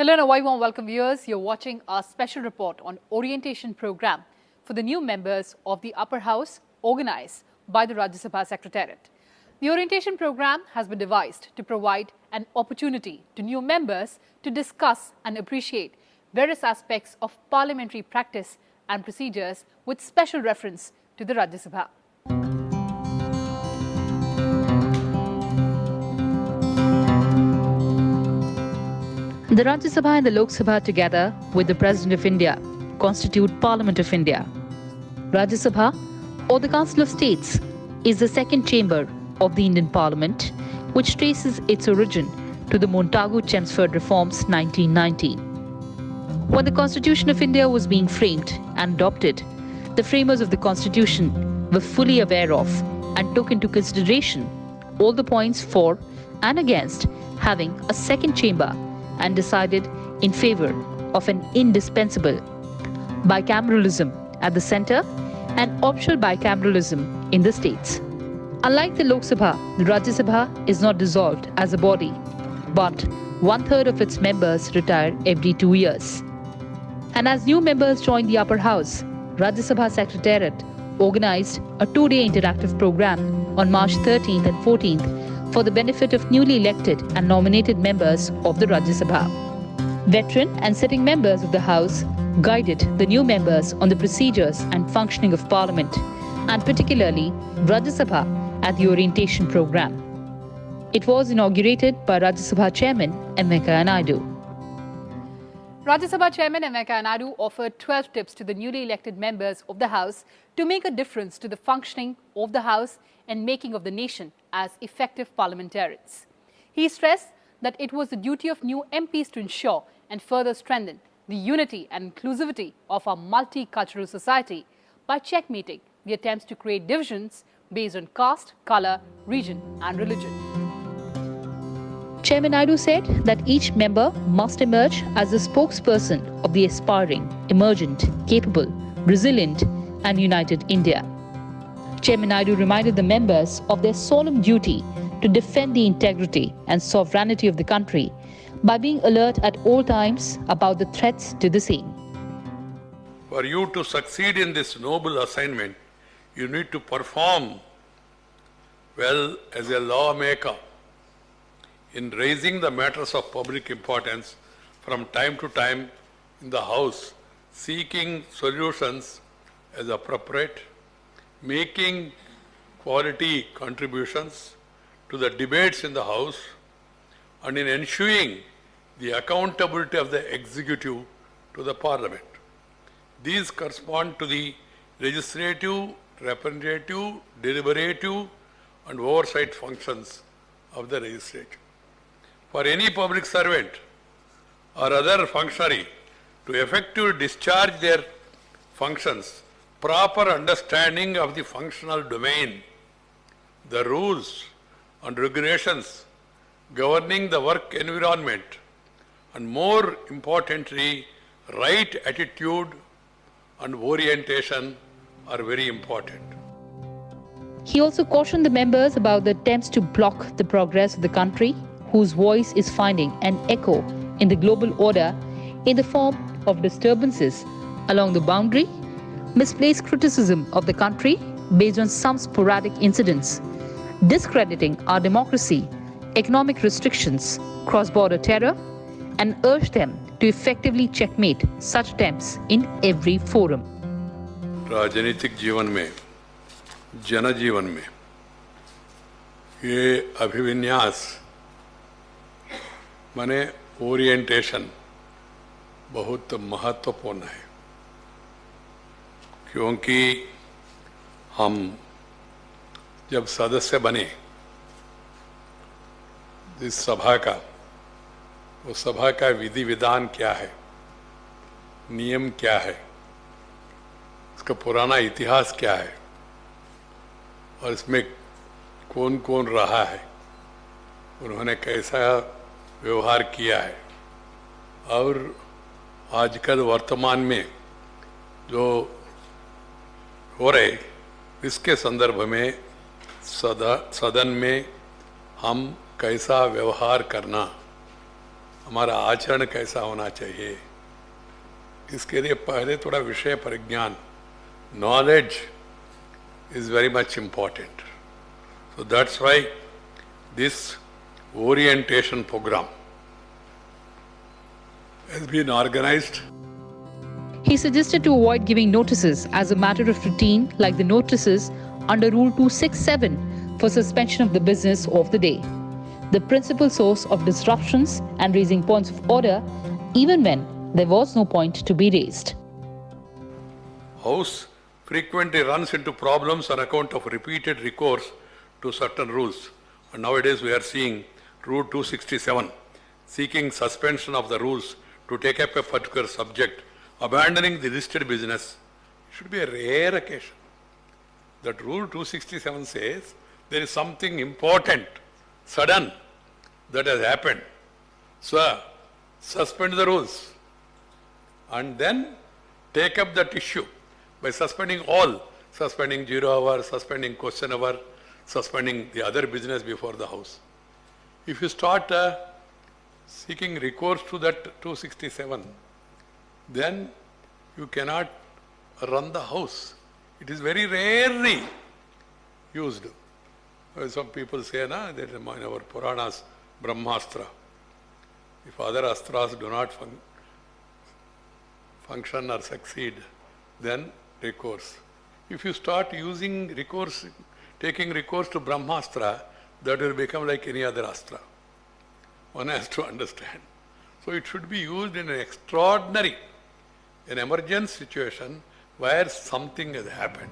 Hello and a very warm welcome viewers. You're watching our special report on orientation program for the new members of the Upper House organized by the Rajya Sabha Secretariat. The orientation program has been devised to provide an opportunity to new members to discuss and appreciate various aspects of parliamentary practice and procedures with special reference to the Rajya Sabha. The Rajya Sabha and the Lok Sabha together with the President of India constitute Parliament of India. Rajya Sabha or the Council of States is the second chamber of the Indian Parliament, which traces its origin to the Montagu-Chelmsford Reforms 1990. When the Constitution of India was being framed and adopted, the framers of the Constitution were fully aware of and took into consideration all the points for and against having a second chamber and decided in favor of an indispensable bicameralism at the centre and optional bicameralism in the states. Unlike the Lok Sabha, the Rajya Sabha is not dissolved as a body, but one-third of its members retire every 2 years. And as new members join the Upper House, Rajya Sabha Secretariat organized a 2-day interactive program on March 13th and 14th for the benefit of newly elected and nominated members of the Rajya Sabha. Veteran and sitting members of the House guided the new members on the procedures and functioning of Parliament, and particularly Rajya Sabha at the orientation program. It was inaugurated by Rajya Sabha Chairman M. Venkaiah Naidu. Rajya Sabha Chairman M. Venkaiah Naidu offered 12 tips to the newly elected members of the House to make a difference to the functioning of the House and making of the nation as effective parliamentarians. He stressed that it was the duty of new MPs to ensure and further strengthen the unity and inclusivity of our multicultural society by checkmating the attempts to create divisions based on caste, colour, region and religion. Chairman Naidu said that each member must emerge as a spokesperson of the aspiring, emergent, capable, resilient and united India. Chairman Naidu reminded the members of their solemn duty to defend the integrity and sovereignty of the country by being alert at all times about the threats to the same. For you to succeed in this noble assignment, you need to perform well as a lawmaker in raising the matters of public importance from time to time in the House, seeking solutions as appropriate, making quality contributions to the debates in the House, and in ensuring the accountability of the executive to the Parliament. These correspond to the legislative, representative, deliberative and oversight functions of the legislature. For any public servant or other functionary to effectively discharge their functions, proper understanding of the functional domain, the rules and regulations governing the work environment, and more importantly, right attitude and orientation are very important. He also cautioned the members about the attempts to block the progress of the country, whose voice is finding an echo in the global order in the form of disturbances along the boundary, misplaced criticism of the country based on some sporadic incidents, discrediting our democracy, economic restrictions, cross-border terror, and urged them to effectively checkmate such attempts in every forum. राजनीतिक जीवन में, जनजीवन में ये अभिविन्यास माने orientation बहुत महत्वपूर्ण है, क्योंकि हम जब सदस्य बने इस सभा का, वो सभा का विधि विधान क्या है, नियम क्या है, इसका पुराना इतिहास क्या है और इसमें कौन कौन रहा है, उन्होंने कैसा व्यवहार किया है, और आजकल वर्तमान में जो हो रहे इसके संदर्भ में सदन में हम कैसा व्यवहार करना हमारा आचरण कैसा होना चाहिए, इसके लिए पहले थोड़ा विषय परिज्ञान, knowledge is very much important. So that's why this orientation program has been organized. He suggested to avoid giving notices as a matter of routine, like the notices under Rule 267 for suspension of the business of the day, the principal source of disruptions and raising points of order, even when there was no point to be raised. House frequently runs into problems on account of repeated recourse to certain rules. And nowadays we are seeing Rule 267, seeking suspension of the rules to take up a particular subject, abandoning the listed business. It should be a rare occasion. That Rule 267 says there is something important, sudden, that has happened. So, suspend the rules and then take up that issue by suspending all, suspending 0 hour, suspending question hour, suspending the other business before the House. If you start seeking recourse to that 267, then you cannot run the House. It is very rarely used. Some people say, that in our Puranas, Brahmastra. If other astras do not function or succeed, then recourse. If you start using recourse, taking recourse to Brahmastra, that will become like any other astra. One has to understand. So it should be used in an extraordinary, an emergency situation where something has happened.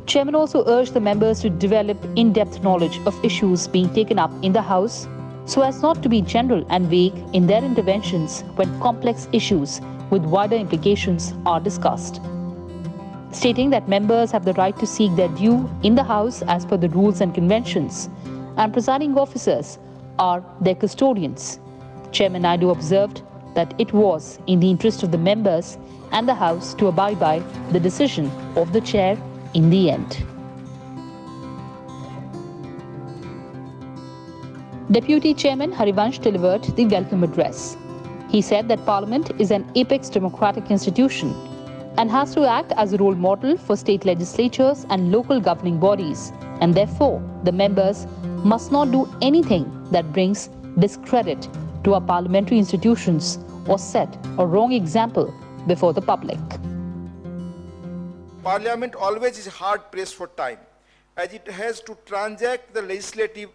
Chairman also urged the members to develop in-depth knowledge of issues being taken up in the House so as not to be general and vague in their interventions when complex issues with wider implications are discussed. Stating that members have the right to seek their due in the House as per the rules and conventions, and presiding officers are their custodians. Chairman Naidu observed that it was in the interest of the members and the House to abide by the decision of the chair in the end. Deputy Chairman Harivansh delivered the welcome address. He said that Parliament is an apex democratic institution and has to act as a role model for state legislatures and local governing bodies, and therefore the members must not do anything that brings discredit to our parliamentary institutions or set a wrong example before the public. Parliament always is hard pressed for time, as it has to transact the legislative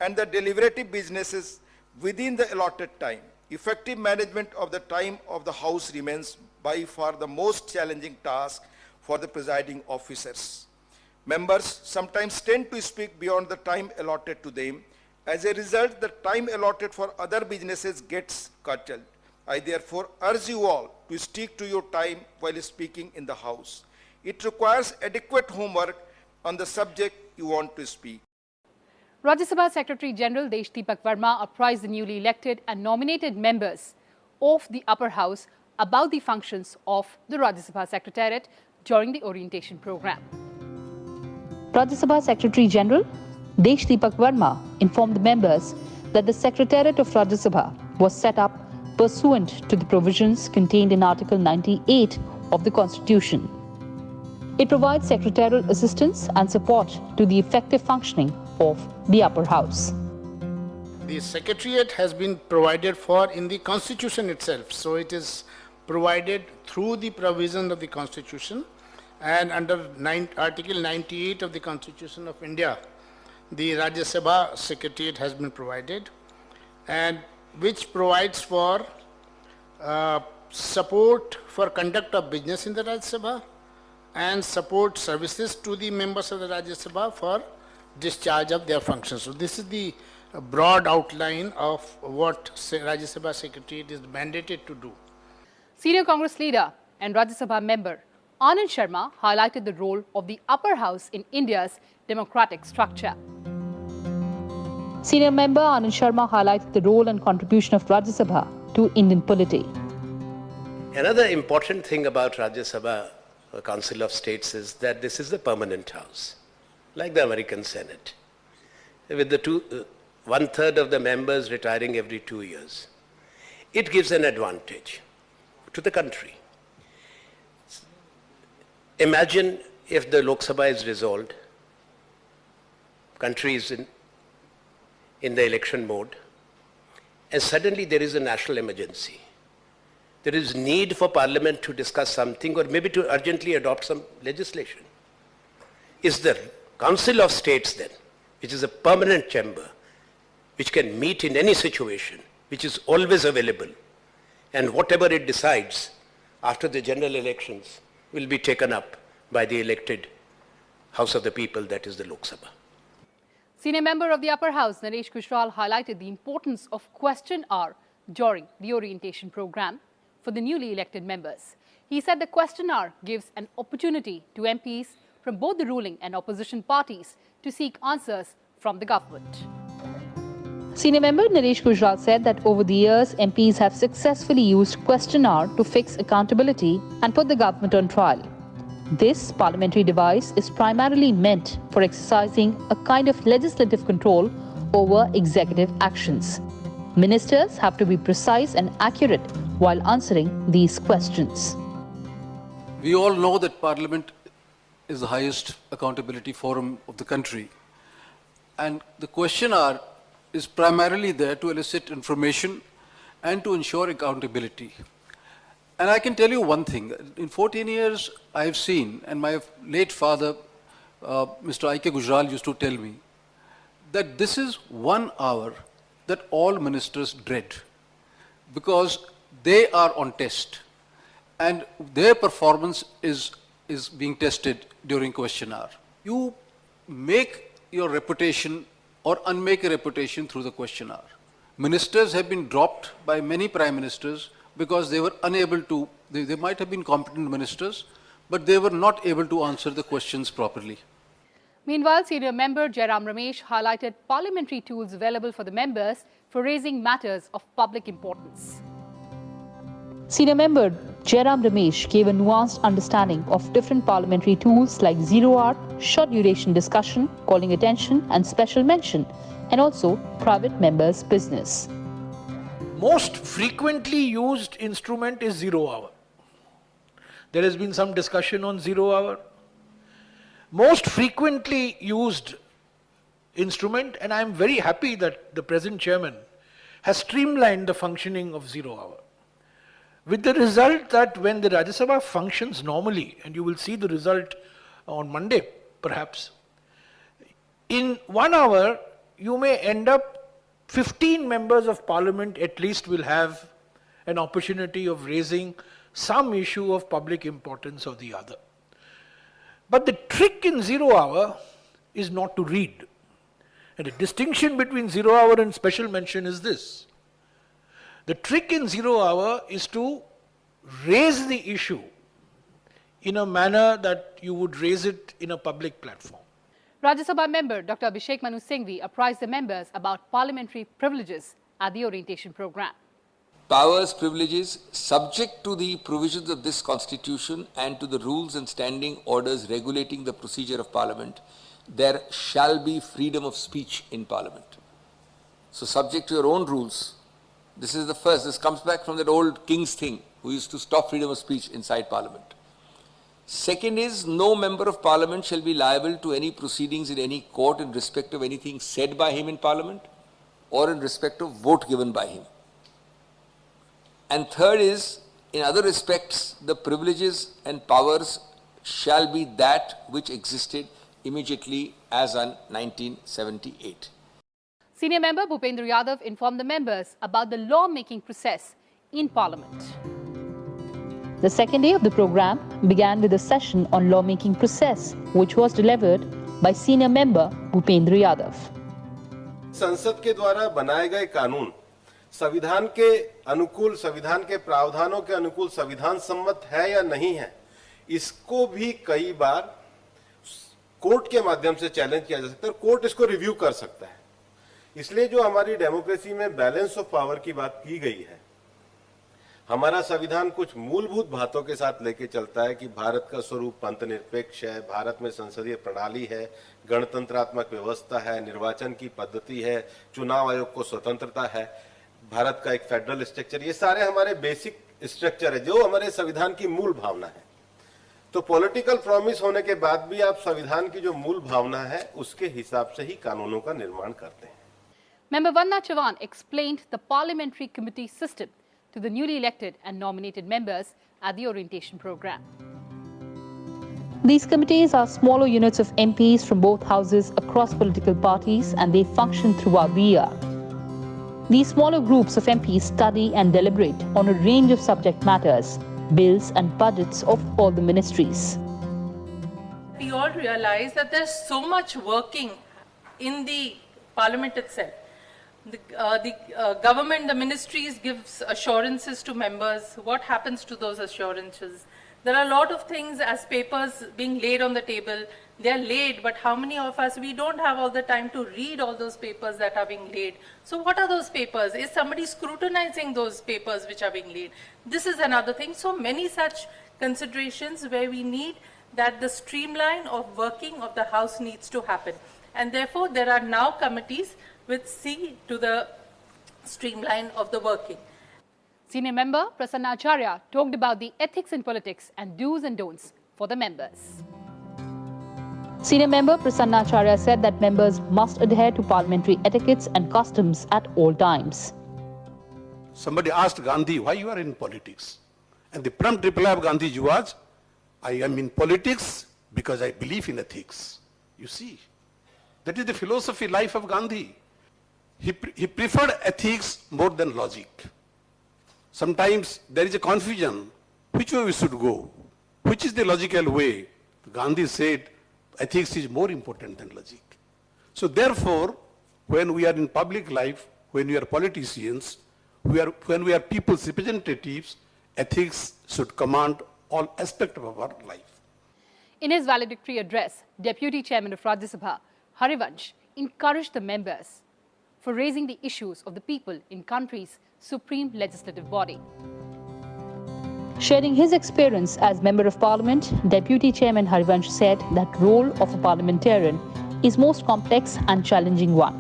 and the deliberative businesses within the allotted time. Effective management of the time of the House remains by far the most challenging task for the presiding officers. Members sometimes tend to speak beyond the time allotted to them. As a result, the time allotted for other businesses gets curtailed. I therefore urge you all to stick to your time while speaking in the House. It requires adequate homework on the subject you want to speak. Rajya Sabha Secretary General Desh Deepak Verma apprised the newly elected and nominated members of the upper house about the functions of the Rajya Sabha Secretariat during the orientation program. Rajya Sabha Secretary General Desh Deepak Verma informed the members that the Secretariat of Rajya Sabha was set up pursuant to the provisions contained in Article 98 of the Constitution. It provides secretarial assistance and support to the effective functioning of the upper house. The Secretariat has been provided for in the Constitution itself. So it is provided through the provision of the Constitution, and under Article 98 of the Constitution of India, the Rajya Sabha Secretariat has been provided, and which provides for support for conduct of business in the Rajya Sabha and support services to the members of the Rajya Sabha for discharge of their functions. So this is the broad outline of what Rajya Sabha Secretariat is mandated to do. Senior Congress leader and Rajya Sabha member Anand Sharma highlighted the role of the upper house in India's democratic structure. Senior member Anand Sharma highlighted the role and contribution of Rajya Sabha to Indian polity. Another important thing about Rajya Sabha, Council of States, is that this is the permanent house, like the American Senate, with the 1/3 of the members retiring every 2 years. it gives an advantage to the country. Imagine if the Lok Sabha is resolved, country is in the election mode, and suddenly there is a national emergency. There is need for Parliament to discuss something or maybe to urgently adopt some legislation. Is the Council of States then, which is a permanent chamber, which can meet in any situation, which is always available, and whatever it decides after the general elections will be taken up by the elected House of the People, that is the Lok Sabha. Senior member of the Upper House, Naresh Gujral, highlighted the importance of question hour during the orientation program for the newly elected members. He said the question hour gives an opportunity to MPs from both the ruling and opposition parties to seek answers from the government. Senior member Naresh Gujral said that over the years, MPs have successfully used question hour to fix accountability and put the government on trial. This parliamentary device is primarily meant for exercising a kind of legislative control over executive actions. Ministers have to be precise and accurate while answering these questions. We all know that Parliament is the highest accountability forum of the country, and the question hour is primarily there to elicit information and to ensure accountability. And I can tell you one thing, in 14 years I have seen, and my late father, Mr. I.K. Gujral, used to tell me, that this is 1 hour that all ministers dread, because they are on test and their performance is being tested during question hour. You make your reputation or unmake a reputation through the question hour. Ministers have been dropped by many prime ministers because they were unable to, they might have been competent ministers, but they were not able to answer the questions properly. Meanwhile, senior member Jairam Ramesh highlighted parliamentary tools available for the members for raising matters of public importance. Senior member Jairam Ramesh gave a nuanced understanding of different parliamentary tools like zero hour, short duration discussion, calling attention and special mention, and also private members' business. Most frequently used instrument is 0 hour. There has been some discussion on 0 hour. Most frequently used instrument, and I am very happy that the present chairman has streamlined the functioning of 0 hour. With the result that when the Rajya Sabha functions normally, and you will see the result on Monday perhaps, in 1 hour you may end up 15 members of parliament at least will have an opportunity of raising some issue of public importance or the other. But the trick in 0 hour is not to read. And the distinction between 0 hour and special mention is this. The trick in 0 hour is to raise the issue in a manner that you would raise it in a public platform. Rajya Sabha member Dr. Abhishek Manu Singhvi apprised the members about parliamentary privileges at the orientation program. Powers, privileges, subject to the provisions of this constitution and to the rules and standing orders regulating the procedure of parliament, there shall be freedom of speech in parliament. So subject to your own rules, this is the first, this comes back from that old king's thing, who used to stop freedom of speech inside parliament. Second is, no member of parliament shall be liable to any proceedings in any court in respect of anything said by him in parliament or in respect of vote given by him. And third is, in other respects, the privileges and powers shall be that which existed immediately as on 1978. Senior member Bhupendra Yadav informed the members about the law-making process in Parliament. The second day of the program began with a session on lawmaking process, which was delivered by senior member Bhupendra Yadav. संसद के द्वारा बनाए गए कानून संविधान के अनुकूल, संविधान के प्रावधानों के अनुकूल संविधान सम्मत है या नहीं है, इसको भी कई बार कोर्ट के माध्यम से चैलेंज किया जा सकता है। कोर्ट इसको रिव्यू कर सकता है। इसलिए जो हमारी डेमोक्रेसी में बैलेंस ऑफ पावर की बात की गई है, हमारा संविधान कुछ मूलभूत बातों के साथ लेके चलता है कि भारत का स्वरूप पंथ निरपेक्ष है, भारत में संसदीय प्रणाली है, गणतंत्रात्मक व्यवस्था है, निर्वाचन की पद्धति है, चुनाव आयोग को स्वतंत्रता है। भारत का एक फेडरल स्ट्रक्चर, ये सारे हमारे बेसिक स्ट्रक्चर है जो हमारे संविधान की मूल भावना है। तो पॉलिटिकल प्रॉमिस होने के बाद भी आप संविधान की जो मूल भावना है उसके हिसाब से ही कानूनों का निर्माण करते हैं। Member Vanna Chavan explained the parliamentary committee system to the newly elected and nominated members at the orientation program. These committees are smaller units of MPs from both houses across political parties, and they function throughout the year. These smaller groups of MPs study and deliberate on a range of subject matters, bills and budgets of all the ministries. We all realize that there's so much working in the parliament itself. The government, the ministries gives assurances to members. What happens to those assurances? There are a lot of things as papers being laid on the table. They are laid, but how many of us, we don't have all the time to read all those papers that are being laid. So what are those papers? Is somebody scrutinizing those papers which are being laid? This is another thing. So many such considerations where we need that the streamline of working of the House needs to happen. And therefore, there are now committees which see to the streamline of the working. Senior member Prasanna Acharya talked about the ethics in politics and do's and don'ts for the members. Senior member Prasanna Acharya said that members must adhere to parliamentary etiquettes and customs at all times. Somebody asked Gandhi, why you are in politics? And the prompt reply of Gandhiji was, I am in politics because I believe in ethics. You see, that is the philosophy life of Gandhi. He preferred ethics more than logic. Sometimes there is a confusion, which way we should go, which is the logical way. Gandhi said, ethics is more important than logic. So therefore, when we are in public life, when we are politicians, when we are people's representatives, ethics should command all aspects of our life. In his valedictory address, Deputy Chairman of Rajya Sabha, Harivansh, encouraged the members for raising the issues of the people in country's supreme legislative body. Sharing his experience as Member of Parliament, Deputy Chairman Harivansh said that role of a parliamentarian is most complex and challenging one.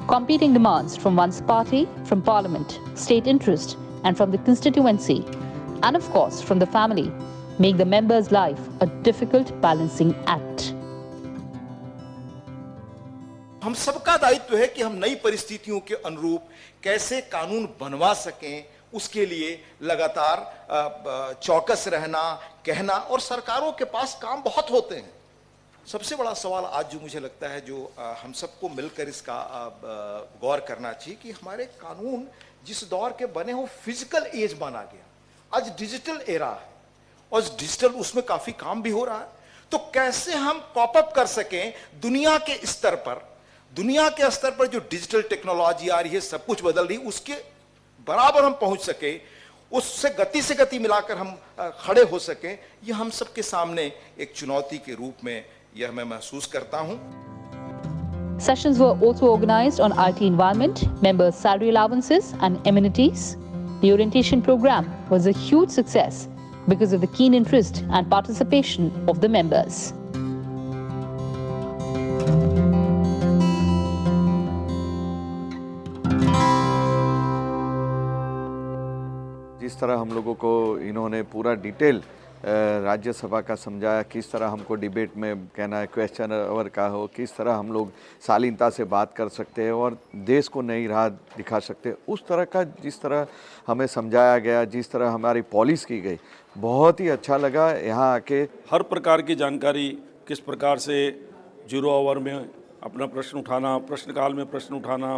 Competing demands from one's party, from Parliament, state interest and from the constituency, and of course from the family, make the member's life a difficult balancing act. हम सबका दायित्व है कि हम नई परिस्थितियों के अनुरूप कैसे कानून बनवा सकें, उसके लिए लगातार चौकस रहना, कहना, और सरकारों के पास काम बहुत होते हैं। सबसे बड़ा सवाल आज जो मुझे लगता है, जो हम सबको मिलकर इसका गौर करना चाहिए कि हमारे कानून जिस दौर के बने हो फिजिकल एज माना गया, आज डिजिटल एरा है और डिजिटल उसमें काफी काम भी हो रहा है। तो कैसे हम कॉप अप कर सकें दुनिया के स्तर पर, दुनिया के स्तर पर जो डिजिटल टेक्नोलॉजी आ रही है, सब कुछ बदल रही है, उसके बराबर हम पहुंच सके, उससे गति से गति मिलाकर हम खड़े हो सके, ये हम सबके सामने एक चुनौती के रूप में यह मैं महसूस करता हूं। Sessions were also organized on IT environment, members' salary allowances and amenities. The orientation program was a huge success because of the keen interest and participation of the members. जिस तरह हम लोगों को इन्होंने पूरा डिटेल राज्यसभा का समझाया, किस तरह हमको डिबेट में कहना है, क्वेश्चन आवर का हो, किस तरह हम लोग शालीनता से बात कर सकते हैं और देश को नई राह दिखा सकते हैं, उस तरह का जिस तरह हमें समझाया गया, जिस तरह हमारी पॉलिश की गई, बहुत ही अच्छा लगा। यहाँ आके हर प्रकार की जानकारी, किस प्रकार से 0 आवर में अपना प्रश्न उठाना, प्रश्नकाल में प्रश्न उठाना,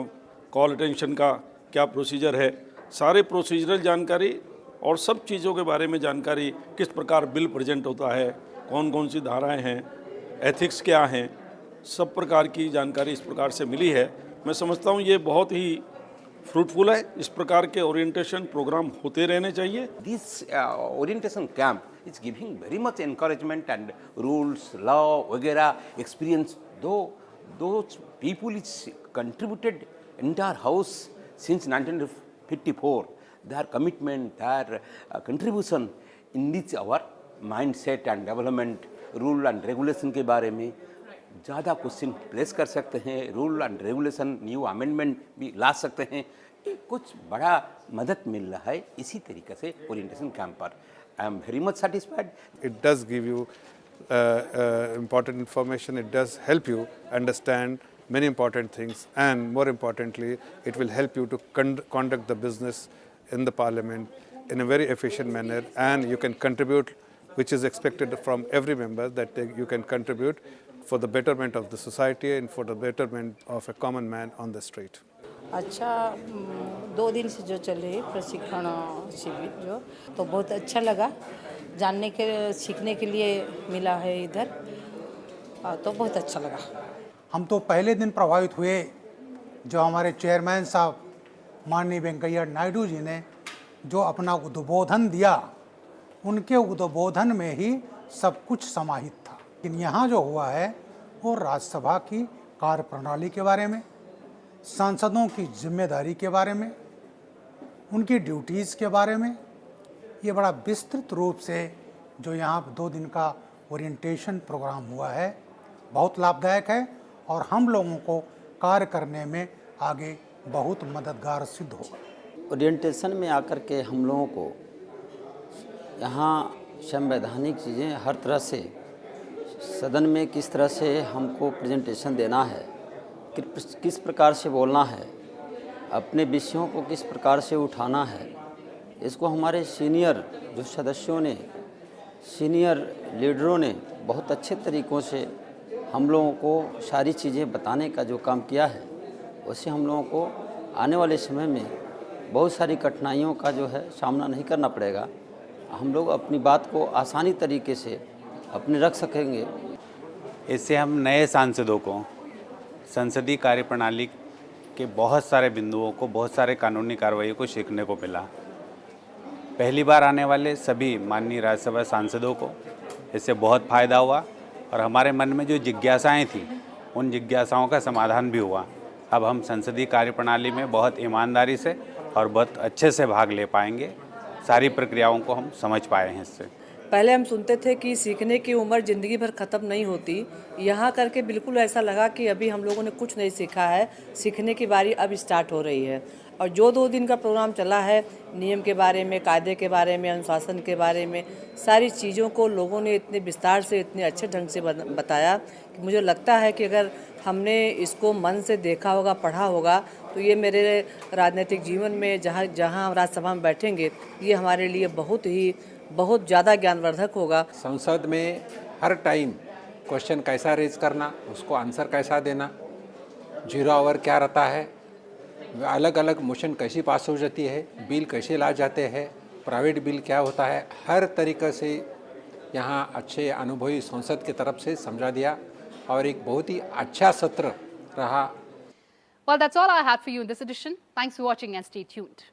कॉल अटेंशन का क्या प्रोसीजर है, सारे प्रोसीजरल जानकारी और सब चीज़ों के बारे में जानकारी, किस प्रकार बिल प्रेजेंट होता है, कौन कौन सी धाराएं हैं, एथिक्स क्या हैं, सब प्रकार की जानकारी इस प्रकार से मिली है। मैं समझता हूँ ये बहुत ही फ्रूटफुल है। इस प्रकार के ओरिएंटेशन प्रोग्राम होते रहने चाहिए। This orientation camp is giving very much encouragement and rules, law वगैरह experience, those people is contributed entire house since 1954. Their commitment, their contribution in this our mindset and development, rule and regulation के बारे में ज़्यादा question press कर सकते हैं, rule and regulation new amendment भी ला सकते हैं। कुछ बड़ा मदद मिल रहा है इसी तरीके से ओरिएंटेशन कैंप पर। I am very much satisfied. It does give you important information. It does help you understand many important things, and more importantly, it will help you to conduct the business in the parliament in a very efficient manner, and you can contribute, which is expected from every member, that you can contribute for the betterment of the society and for the betterment of a common man on the street. अच्छा, 2 दिन से जो चले प्रशिक्षण शिविर जो, तो बहुत अच्छा लगा, जानने के सीखने के लिए मिला है इधर, तो बहुत अच्छा लगा। हम तो पहले दिन प्रभावित हुए, जो हमारे चेयरमैन साहब माननीय वेंकैया नायडू जी ने जो अपना उद्बोधन दिया, उनके उद्बोधन में ही सब कुछ समाहित था। लेकिन यहाँ जो हुआ है वो राज्यसभा की कार्यप्रणाली के बारे में, सांसदों की जिम्मेदारी के बारे में, उनकी ड्यूटीज़ के बारे में, ये बड़ा विस्तृत रूप से जो यहाँ 2 दिन का ओरिएंटेशन प्रोग्राम हुआ है, बहुत लाभदायक है और हम लोगों को कार्य करने में आगे बहुत मददगार सिद्ध होगा। ओरिएंटेशन में आकर के हम लोगों को यहाँ संवैधानिक चीज़ें हर तरह से सदन में किस तरह से हमको प्रेजेंटेशन देना है, किस प्रकार से बोलना है, अपने विषयों को किस प्रकार से उठाना है, इसको हमारे सीनियर जो सदस्यों ने, सीनियर लीडरों ने बहुत अच्छे तरीक़ों से हम लोगों को सारी चीज़ें बताने का जो काम किया है, उससे हम लोगों को आने वाले समय में बहुत सारी कठिनाइयों का जो है सामना नहीं करना पड़ेगा। हम लोग अपनी बात को आसानी तरीके से अपने रख सकेंगे। इससे हम नए सांसदों को संसदीय कार्यप्रणाली के बहुत सारे बिंदुओं को, बहुत सारे कानूनी कार्रवाई को सीखने को मिला। पहली बार आने वाले सभी माननीय राज्यसभा सांसदों को इससे बहुत फ़ायदा हुआ और हमारे मन में जो जिज्ञासाएं थी, उन जिज्ञासाओं का समाधान भी हुआ। अब हम संसदीय कार्यप्रणाली में बहुत ईमानदारी से और बहुत अच्छे से भाग ले पाएंगे। सारी प्रक्रियाओं को हम समझ पाए हैं इससे। पहले हम सुनते थे कि सीखने की उम्र ज़िंदगी भर ख़त्म नहीं होती, यहाँ करके बिल्कुल ऐसा लगा कि अभी हम लोगों ने कुछ नहीं सीखा है, सीखने की बारी अब स्टार्ट हो रही है। और जो 2 दिन का प्रोग्राम चला है, नियम के बारे में, कायदे के बारे में, अनुशासन के बारे में, सारी चीज़ों को लोगों ने इतने विस्तार से, इतने अच्छे ढंग से बताया कि मुझे लगता है कि अगर हमने इसको मन से देखा होगा, पढ़ा होगा, तो ये मेरे राजनीतिक जीवन में जहाँ हम राज्यसभा में बैठेंगे, ये हमारे लिए बहुत ज़्यादा ज्ञानवर्धक होगा। संसद में हर टाइम क्वेश्चन कैसा रेज करना, उसको आंसर कैसा देना, 0 आवर क्या रहता है, अलग अलग मोशन कैसी पास हो जाती है, बिल कैसे ला जाते हैं, प्राइवेट बिल क्या होता है, हर तरीक़े से यहाँ अच्छे अनुभवी संसद की तरफ से समझा दिया और एक बहुत ही अच्छा सत्र रहा। Well, that's all I had for you in this edition. Thanks for watching and stay tuned.